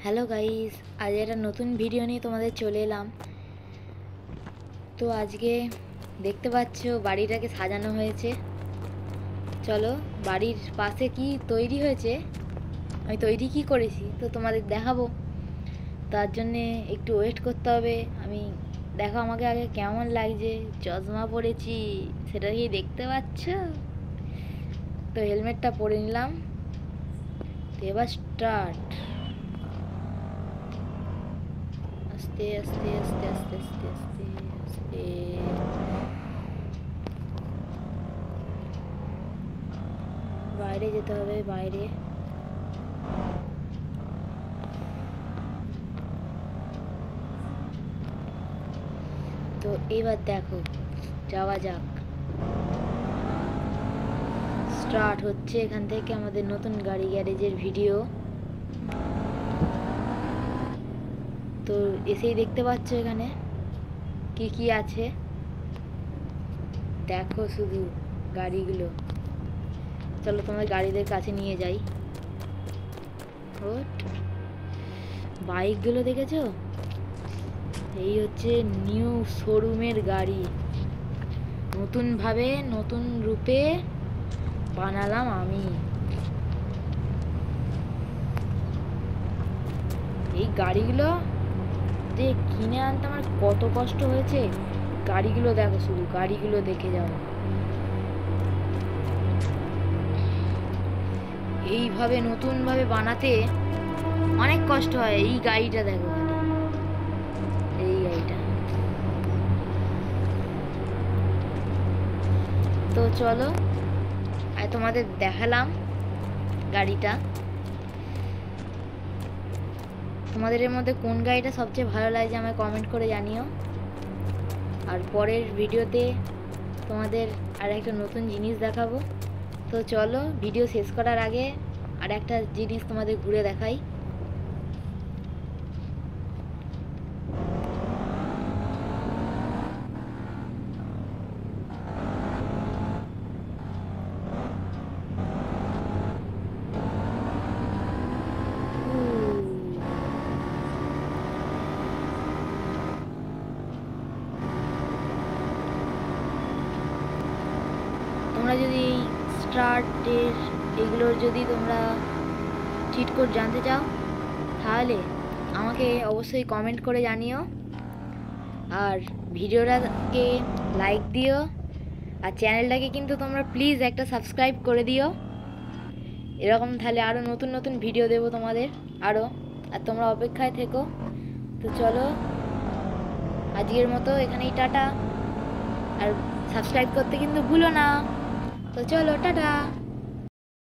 Hello guys, আজ একটা নতুন ভিডিও নিয়ে তোমাদের চলে এলাম। তো আজকে দেখতে পাচ্ছ বাড়িটাকে সাজানো হয়েছে। চলো বাড়ির পাশে কি তৈরি হয়েছে, আমি তৈরি কি করেছি তো তোমাদের দেখাবো। তার জন্যে একটু ওয়েট করতে হবে। আমি দেখো আমাকে আগে কেমন লাগছে, চশমা পরেছি সেটা কি দেখতে পাচ্ছ? তো হেলমেটটা পরে নিলাম। তো এবার স্টার্ট। আস্তে আস্তে আস্তে আস্তে আস্তে আস্তে আস্তে বাইরে যেতে হবে, বাইরে। তো এবার দেখো, যাওয়া যাক। স্টার্ট হচ্ছে এখান থেকে আমাদের নতুন গাড়ি গ্যারেজের ভিডিও। তো এসেই দেখতে পাচ্ছ এখানে কি কি আছে, দেখো শুধু গাড়িগুলো। চলো তোমার গাড়িদের কাছে নিয়ে যাই। বাইকগুলো দেখেছো? এই হচ্ছে নিউ শোরুমের গাড়ি, নতুনভাবে নতুন রূপে বানালাম আমি। এই গাড়িগুলো যে কিনে আনতে আমার কত কষ্ট হয়েছে, গাড়িগুলো দেখো, শুধু গাড়িগুলো দেখে যাও। এইভাবে নতুনভাবে বানাতে অনেক কষ্ট হয়। এই গাড়িটা দেখো, এই গাড়িটা। তো চলো আর তোমাদের দেখালাম গাড়িটা। তোমাদের এর মধ্যে কোন গাড়িটা সবচেয়ে ভালো লাগছে আমায় কমেন্ট করে জানিও। আর পরের ভিডিওতে তোমাদের আর একটা নতুন জিনিস দেখাবো। তো চলো ভিডিও শেষ করার আগে আর একটা জিনিস তোমাদের ঘুরে দেখাই। তোমরা যদি স্টার্টের এগুলোর যদি তোমরা চিট কোড জানতে চাও তাহলে আমাকে অবশ্যই কমেন্ট করে জানিও। আর ভিডিওটাকে লাইক দিও, আর চ্যানেলটাকে কিন্তু তোমরা প্লিজ একটা সাবস্ক্রাইব করে দিও। এরকম তাহলে আরও নতুন নতুন ভিডিও দেবো তোমাদের আরও, আর তোমরা অপেক্ষায় থেকো। তো চলো আজকের মতো এখানেই টাটা। আর সাবস্ক্রাইব করতে কিন্তু ভুলো না। তো চলো টাটা।